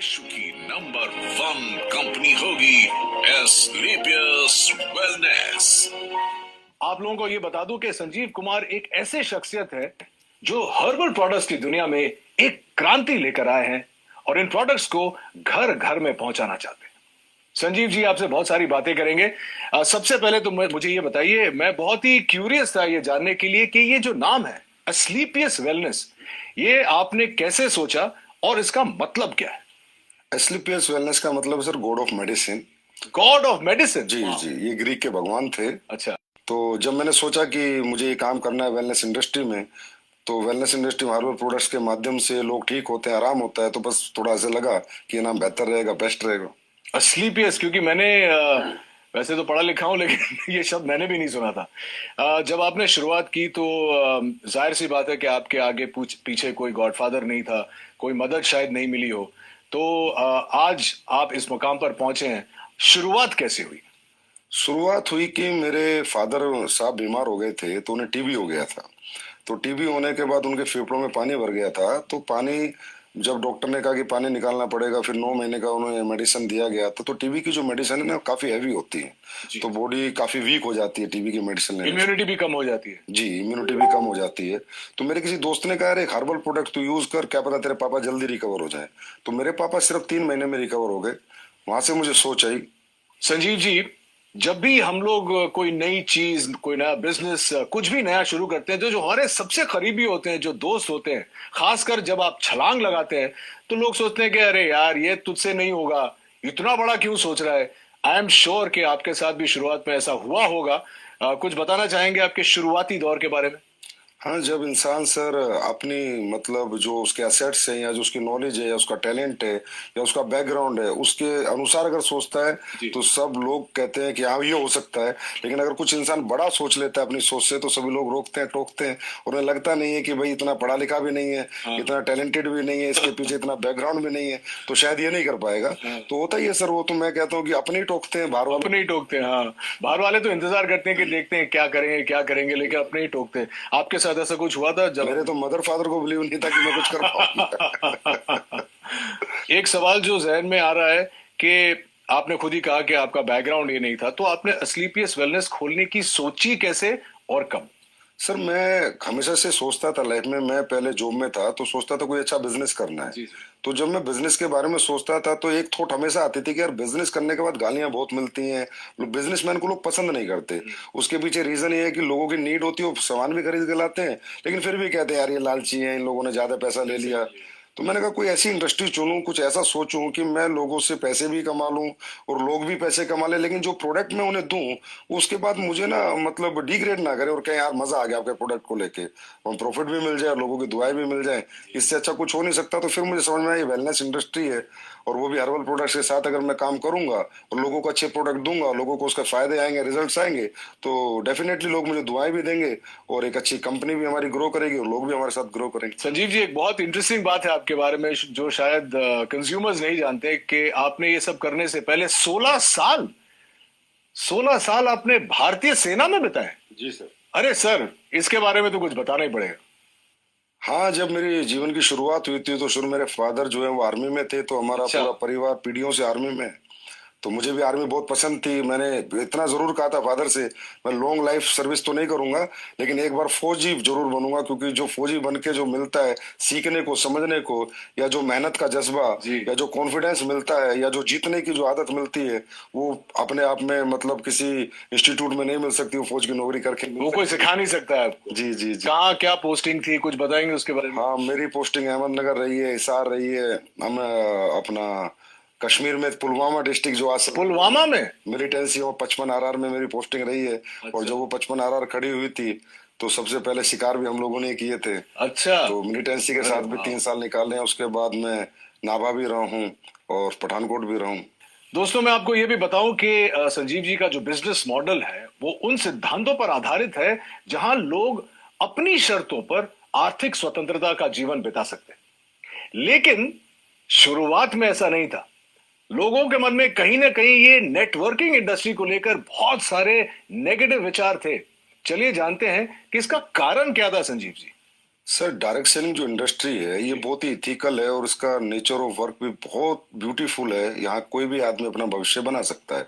विश्व की number 1 company होगी एस्क्लेपियस वेलनेस। आप लोगों को ये बता दूं कि संजीव कुमार एक ऐसे शख्सियत है जो हर्बल प्रोडक्ट्स की दुनिया में एक क्रांति लेकर आए हैं और इन प्रोडक्ट्स को घर घर में पहुंचाना चाहते हैं। संजीव जी आपसे बहुत सारी बातें करेंगे। सबसे पहले तो मुझे ये बताइए, मैं बहुत ही क्यूरियस था ये जानने के लिए कि ये जो नाम है एस्क्लेपियस वेलनेस, ये आपने कैसे सोचा और इसका मतलब क्या है? एस्क्लेपियस वेलनेस का मतलब है sir god of medicine. God of medicine? जी जी, ये ग्रीक के भगवान थे। अच्छा। तो जब मैंने सोचा कि मुझे ये काम करना है वेलनेस इंडस्ट्री में, तो वेलनेस इंडस्ट्री में हर्बल प्रोडक्ट्स के माध्यम से लोग ठीक होते हैं, आराम होता है, तो बस थोड़ा ऐसे लगा कि ये नाम बेहतर रहेगा, बेस्ट रहेगा। एस्क्लेपियस, क्योंकि मैंने वैसे तो पढ़ा लिखा हूं लेकिन ये शब्द मैंने भी नहीं सुना था। जब आपने शुरुआत की तो जाहिर सी बात है कि आपके आगे पीछे कोई गॉडफादर नहीं था, कोई मदद शायद नहीं मिली हो, तो आज आप इस मुकाम पर पहुंचे हैं। शुरुआत कैसे हुई? शुरुआत हुई कि मेरे फादर साहब बीमार हो गए थे, तो उन्हें टीबी हो गया था। तो टीबी होने के बाद उनके फेफड़ों में पानी भर गया था। तो पानी, जब डॉक्टर ने कहा कि पानी निकालना पड़ेगा, फिर 9 महीने का उन्हें मेडिसिन दिया गया। तो टीबी की जो मेडिसिन है ना, काफी हैवी होती है, तो बॉडी काफी वीक हो जाती है टीबी की मेडिसिन लेने से। इम्यूनिटी भी कम हो जाती है। जी, इम्यूनिटी भी कम हो जाती है। तो मेरे किसी दोस्त ने कहा, अरे एक हर्बल प्रोडक्ट तू यूज कर, क्या पता तेरे पापा जल्दी रिकवर हो जाए। तो मेरे पापा सिर्फ 3 महीने में रिकवर हो गए। वहां से मुझे सोच आई। संजीव जी, जब भी हम लोग कोई नई चीज, कोई नया बिजनेस, कुछ भी नया शुरू करते हैं, तो जो हमारे सबसे करीबी होते हैं, जो दोस्त होते हैं, खासकर जब आप छलांग लगाते हैं, तो लोग सोचते हैं कि अरे यार ये तुझसे नहीं होगा, इतना बड़ा क्यों सोच रहा है। आई एम श्योर कि आपके साथ भी शुरुआत में ऐसा हुआ होगा। कुछ बताना चाहेंगे आपके शुरुआती दौर के बारे में? हाँ, जब इंसान सर अपनी मतलब जो उसके एसेट्स हैं, या जो उसकी नॉलेज है, या उसका टैलेंट है, या उसका बैकग्राउंड है, उसके अनुसार अगर सोचता है, तो सब लोग कहते हैं कि हाँ ये हो सकता है। लेकिन अगर कुछ इंसान बड़ा सोच लेता है अपनी सोच से, तो सभी लोग रोकते हैं, टोकते हैं, और उन्हें लगता नहीं है कि भाई इतना पढ़ा लिखा भी नहीं है, इतना टैलेंटेड भी नहीं है, इसके पीछे इतना बैकग्राउंड भी नहीं है, तो शायद ये नहीं कर पाएगा। तो होता ही है सर। वो तो मैं कहता हूँ कि अपने ही टोकते हैं, बाहर वाले अपने ही टोकते हैं। हाँ, बाहर वाले तो इंतजार करते हैं कि देखते हैं क्या करेंगे क्या करेंगे, लेकिन अपने ही टोकते हैं। आपके साथ ऐसा कुछ हुआ था जब? मेरे तो मदर फादर को बिलीव नहीं था कि मैं कुछ कर पाऊंगा। एक सवाल जो जहन में आ रहा है कि आपने खुद ही कहा कि आपका बैकग्राउंड ये नहीं था, तो आपने एस्क्लेपियस वेलनेस खोलने की सोची कैसे और कब? सर, मैं हमेशा से सोचता था लाइफ में, मैं पहले जॉब में था तो सोचता था कोई अच्छा बिजनेस करना है। जी। तो जब मैं बिजनेस के बारे में सोचता था, तो एक थॉट हमेशा आती थी कि यार बिजनेस करने के बाद गालियां बहुत मिलती हैं, बिजनेसमैन को लोग पसंद नहीं करते। उसके पीछे रीजन ये है कि लोगों की नीड होती है, वो सामान भी खरीद के लाते हैं, लेकिन फिर भी कहते हैं यार ये लालची है, इन लोगों ने ज्यादा पैसा ले लिया। तो मैंने कहा कोई ऐसी इंडस्ट्री चुनूं, कुछ ऐसा सोचूं कि मैं लोगों से पैसे भी कमा लूं और लोग भी पैसे कमा ले, लेकिन जो प्रोडक्ट मैं उन्हें दूं उसके बाद मुझे ना मतलब डिग्रेड ना करे, और कहें यार मजा आ गया आपके प्रोडक्ट को लेके, और प्रॉफिट भी मिल जाए और लोगों की दुआएं भी मिल जाए। इससे अच्छा कुछ हो नहीं सकता। तो फिर मुझे समझ में आया ये वेलनेस इंडस्ट्री है, और वो भी हर्बल प्रोडक्ट्स के साथ अगर मैं काम करूंगा और लोगों को अच्छे प्रोडक्ट दूंगा, लोगों को उसके फायदे आएंगे, रिजल्ट्स आएंगे, तो डेफिनेटली लोग मुझे दुआएं भी देंगे, और एक अच्छी कंपनी भी हमारी ग्रो करेगी, और लोग भी हमारे साथ ग्रो करेंगे। संजीव जी, एक बहुत इंटरेस्टिंग बात है आपके बारे में जो शायद कंज्यूमर्स नहीं जानते, कि आपने ये सब करने से पहले 16 साल आपने भारतीय सेना में बिताए। जी सर। अरे सर, इसके बारे में तो कुछ बताना ही पड़ेगा। हाँ, जब मेरी जीवन की शुरुआत हुई थी, तो शुरू मेरे फादर जो है वो आर्मी में थे, तो हमारा अच्छा। पूरा परिवार पीढ़ियों से आर्मी में है। तो मुझे भी आर्मी बहुत पसंद थी। मैंने इतना जरूर कहा था फादर से, मैं लॉन्ग लाइफ सर्विस तो नहीं करूंगा, लेकिन एक बार फौजी जरूर बनूंगा, क्योंकि जो फौजी बन के जो मिलता है सीखने को, समझने को, या जो मेहनत का जज्बा, या जो कॉन्फिडेंस मिलता है, या जो जीतने की जो आदत मिलती है, वो अपने आप में मतलब किसी इंस्टीट्यूट में नहीं मिल सकती। वो फौज की नौकरी करके वो कोई सिखा नहीं सकता है आपको। जी जी जी। कहाँ क्या पोस्टिंग थी, कुछ बताएंगे उसके बारे में? हाँ, मेरी पोस्टिंग अहमदनगर रही है, हिसार रही है, हम अपना कश्मीर में पुलवामा डिस्ट्रिक्ट जो आज पुलवामा में मिलिटेंसी और 55 आरआर में मेरी पोस्टिंग रही है। और जब वो 55 आरआर खड़ी हुई थी, तो सबसे पहले शिकार भी हम लोगों ने किए थे। अच्छा। तो मिलिटेंसी के साथ भी 3 साल निकाले हैं। उसके बाद मैं नाभा भी रहा हूँ और पठानकोट भी रहा हूँ। दोस्तों, मैं आपको ये भी बताऊं कि संजीव जी का जो बिजनेस मॉडल है वो उन सिद्धांतों पर आधारित है जहां लोग अपनी शर्तों पर आर्थिक स्वतंत्रता का जीवन बिता सकते हैं। लेकिन शुरुआत में ऐसा नहीं था। लोगों के मन में कहीं ना कहीं ये नेटवर्किंग इंडस्ट्री को लेकर बहुत सारे नेगेटिव विचार थे। चलिए जानते हैं कि इसका कारण क्या था, Sanjeev ji. Sir direct selling जो इंडस्ट्री है ये बहुत ही इथिकल है और इसका नेचर ऑफ वर्क भी बहुत ब्यूटीफुल है। यहाँ कोई भी आदमी अपना भविष्य बना सकता है,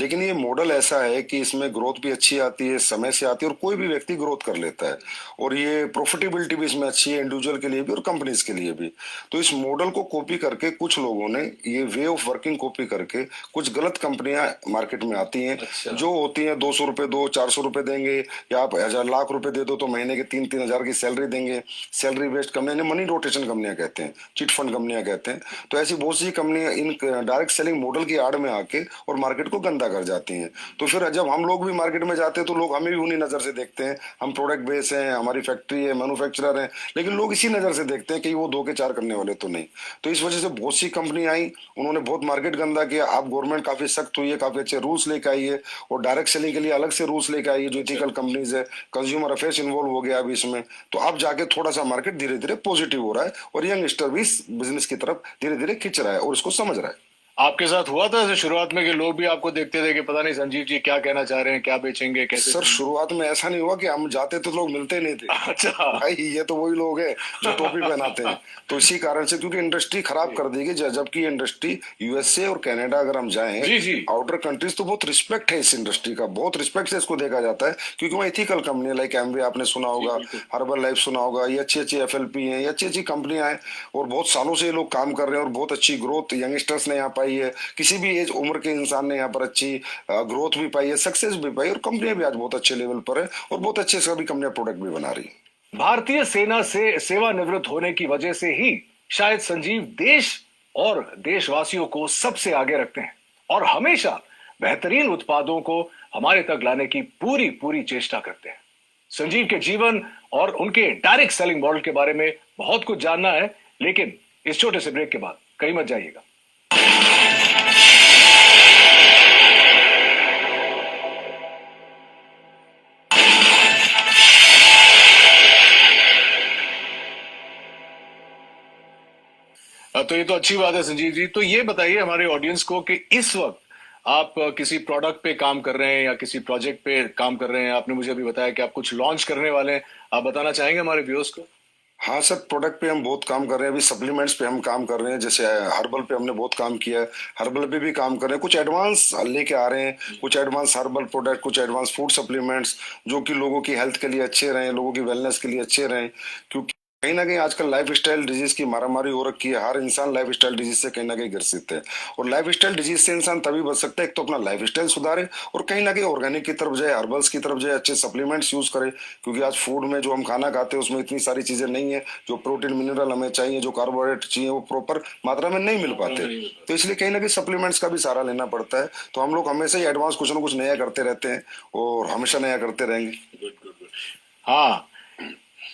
लेकिन ये मॉडल ऐसा है कि इसमें ग्रोथ भी अच्छी आती है, समय से आती है और कोई भी व्यक्ति ग्रोथ कर लेता है और ये प्रॉफिटेबिलिटी भी इसमें अच्छी है, इंडिविजुअल के लिए भी और कंपनीज के लिए भी। तो इस मॉडल को कॉपी करके कुछ लोगों ने ये वे ऑफ वर्किंग कॉपी करके कुछ गलत कंपनियां मार्केट में आती हैं। जो होती हैं 200 रुपए दो, 400 रुपए देंगे या आप 1,00,000 रुपए दे दो तो महीने के 3-3 हजार की सैलरी देंगे। सैलरी बेस्ड कंपनियां, मनी रोटेशन कंपनियां कहते हैं, चिट फंड कंपनियां कहते हैं। तो ऐसी बहुत सी कंपनियां इन डायरेक्ट सेलिंग मॉडल की आड़ में आके और मार्केट को गंदा कर जाती हैं। तो फिर जब हम लोग भी मार्केट में जाते हैं तो लोग हमें भी उन्हीं नजर से देखते हैं। हम प्रोडक्ट बेस हैं, हमारी फैक्ट्री है, मैन्युफैक्चरर है, लेकिन लोग इसी नजर से देखते हैं कि वो धोखे चार करने वाले तो नहीं। तो इस वजह से बहुत सी कंपनी आई, उन्होंने बहुत मार्केट गंदा किया। अब गवर्नमेंट काफी सख्त हुई है, काफी अच्छे रूल्स लेके आई है और डायरेक्ट सेलिंग के लिए अलग से रूल्स लेके आई है। जो इथिकल कंपनीज है, कंज्यूमर अफेयर्स इन्वॉल्व हो गया अभी इसमें। तो अब जाके थोड़ा सा मार्केट धीरे धीरे पॉजिटिव हो रहा है और यंगस्टर भी इस बिजनेस की तरफ धीरे धीरे खिंच रहा है और इसको समझ रहा है। आपके साथ हुआ था ऐसे शुरुआत में कि लोग भी आपको देखते थे कि पता नहीं संजीव जी क्या कहना चाह रहे हैं, क्या बेचेंगे, कैसे सर शुरुआत में ऐसा नहीं हुआ कि हम जाते तो लोग मिलते नहीं थे। अच्छा। भाई ये तो वही लोग हैं जो टोपी पहनाते हैं। तो इसी कारण से, क्योंकि इंडस्ट्री खराब कर दी गई, जबकि इंडस्ट्री यूएसए और कनाडा अगर हम जाएं, जी जी। आउटर कंट्रीज, तो बहुत रिस्पेक्ट है इस इंडस्ट्री का, बहुत रिस्पेक्ट से इसको देखा जाता है। क्योंकि वहाँ इथिकल कंपनी लाइक एमवे आपने सुना होगा, हर्बल लाइफ सुना होगा, ये अच्छी अच्छी एफएलपी हैं, ये अच्छी अच्छी कंपनियां हैं और बहुत सालों से ये लोग काम कर रहे हैं और बहुत अच्छी ग्रोथ यंगस्टर्स ने यहाँ पाई है। किसी भी एज उम्र के इंसान ने यहाँ पर अच्छी ग्रोथ भी पाई है, सक्सेस भी पाई और कंपनियां भी आज बहुत अच्छे लेवल पर है और बहुत अच्छे सभी कंपनियां प्रोडक्ट भी बना रही है। भारतीय सेना से सेवानिवृत्त होने की वजह से ही शायद संजीव देश और देशवासियों को सबसे आगे रखते हैं और हमेशा बेहतरीन उत्पादों को हमारे तक लाने की पूरी पूरी चेष्टा करते हैं। संजीव के जीवन और उनके डायरेक्ट सेलिंग मॉडल के बारे में बहुत कुछ जानना है, लेकिन इस छोटे से ब्रेक के बाद कहीं मत जाइएगा। तो ये तो अच्छी बात है संजीव जी। तो ये बताइए हमारे ऑडियंस को कि इस वक्त आप किसी प्रोडक्ट पे काम कर रहे हैं या किसी प्रोजेक्ट पे काम कर रहे हैं। आपने मुझे अभी बताया कि आप कुछ लॉन्च करने वाले हैं, आप बताना चाहेंगे हमारे व्यूअर्स को? हाँ सर, प्रोडक्ट पे हम बहुत काम कर रहे हैं। अभी सप्लीमेंट्स पे हम काम कर रहे हैं, जैसे हर्बल पे हमने बहुत काम किया है, हर्बल पे भी काम कर रहे हैं। कुछ एडवांस लेके आ रहे हैं, कुछ एडवांस हर्बल प्रोडक्ट, कुछ एडवांस फूड सप्लीमेंट्स जो कि लोगों की हेल्थ के लिए अच्छे रहें, लोगों की वेलनेस के लिए अच्छे रहें। क्योंकि कहीं ना कहीं आजकल लाइफ स्टाइल डिजीज की मारामारी हो रखी है। हर इंसान लाइफ स्टाइल डिजीज से कहीं ना कहीं ग्रसित है और लाइफ स्टाइल डिजीज से इंसान तभी बच सकता है, एक तो अपना लाइफ स्टाइल सुधारे और कहीं ना कहीं ऑर्गेनिक की तरफ जाए, हर्बल्स की तरफ जाए, अच्छे सप्लीमेंट्स यूज करे। क्योंकि आज फूड में जो हम खाना खाते हैं उसमें इतनी सारी चीजें नहीं है, जो प्रोटीन मिनरल हमें चाहिए, जो कार्बोहाइड्रेट चाहिए, वो प्रॉपर मात्रा में नहीं मिल पाते। तो इसलिए कहीं ना कहीं सप्लीमेंट्स का भी सहारा लेना पड़ता है। तो हम लोग हमेशा ही एडवांस कुछ ना कुछ नया करते रहते हैं और हमेशा नया करते रहेंगे। हाँ,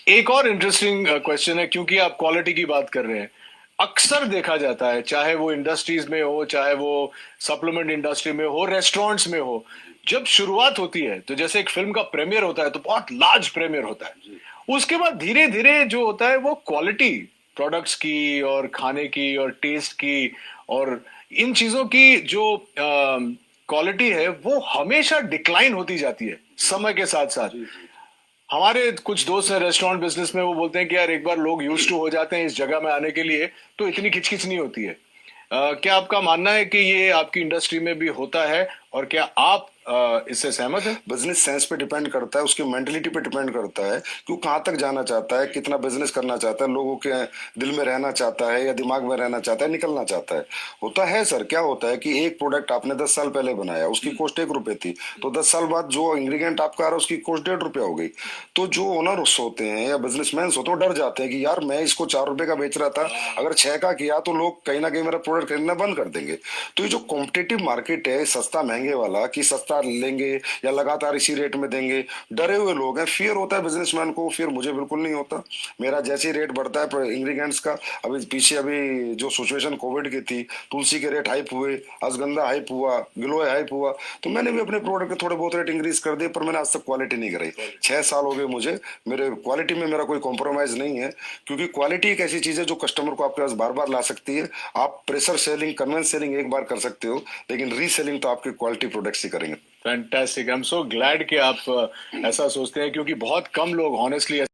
एक और इंटरेस्टिंग क्वेश्चन है, क्योंकि आप क्वालिटी की बात कर रहे हैं। अक्सर देखा जाता है, चाहे वो इंडस्ट्रीज में हो, चाहे वो सप्लीमेंट इंडस्ट्री में हो, रेस्टोरेंट्स में हो, जब शुरुआत होती है तो जैसे एक फिल्म का प्रीमियर होता है तो बहुत लार्ज प्रीमियर होता है। उसके बाद धीरे धीरे जो होता है वो क्वालिटी प्रोडक्ट्स की और खाने की और टेस्ट की और इन चीजों की जो क्वालिटी है वो हमेशा डिक्लाइन होती जाती है समय के साथ साथ। हमारे कुछ दोस्त हैं रेस्टोरेंट बिजनेस में, वो बोलते हैं कि यार एक बार लोग यूज टू हो जाते हैं इस जगह में आने के लिए तो इतनी खिचखिच नहीं होती है। क्या आपका मानना है कि ये आपकी इंडस्ट्री में भी होता है और क्या आप इससे सहमत हैं? बिजनेस सेंस पे डिपेंड करता है, उसकी मेंटलिटी पे डिपेंड करता है कि वो कहाँ तक जाना चाहता है, कितना बिजनेस करना चाहता है, लोगों के दिल में रहना चाहता है या दिमाग में रहना चाहता है, निकलना चाहता है। होता है सर, क्या होता है कि एक प्रोडक्ट आपने 10 साल पहले बनाया, उसकी कॉस्ट 1 रुपए थी, तो 10 साल बाद जो इंग्रेडिएंट आपका आ रहा है उसकी कॉस्ट 1.5 रुपया हो गई। तो जो ओनर्स होते हैं या बिजनेसमैन होते हैं वो डर जाते हैं कि यार मैं इसको 4 रुपए का बेच रहा था, अगर 6 का किया तो लोग कहीं ना कहीं मेरा प्रोडक्ट खरीदना बंद कर देंगे। तो ये जो कॉम्पिटेटिव मार्केट है सस्ता महंगे वाला, कि सस्ता लेंगे या लगातार इसी रेट में देंगे, डरे हुए लोग हैं। फियर होता है बिजनेसमैन को, फियर मुझे बिल्कुल नहीं होता। मेरा जैसे ही रेट बढ़ता है इंग्रेडिएंट्स का, अभी जो सिचुएशन कोविड की थी, तुलसी के रेट हाइप हुए, अश्वगंधा हाइप हुआ, गिलोय हाइप हुआ, तो मैंने भी अपने प्रोडक्ट के थोड़े बहुत रेट इंक्रीज कर दिए, पर मैंने आज तक क्वालिटी नहीं कराई। 6 साल हो गए मुझे, मेरे क्वालिटी में मेरा कोई कॉम्प्रोमाइज नहीं है। क्योंकि क्वालिटी एक ऐसी चीज है जो कस्टमर को आपके पास बार बार ला सकती है। आप प्रेशर सेलिंग, कन्वेंस सेलिंग एक बार कर सकते हो, लेकिन रीसेलिंग तो आपके क्वालिटी प्रोडक्ट्स ही करेंगे। Fantastic, I am so glad कि आप ऐसा सोचते हैं, क्योंकि बहुत कम लोग ऑनेस्टली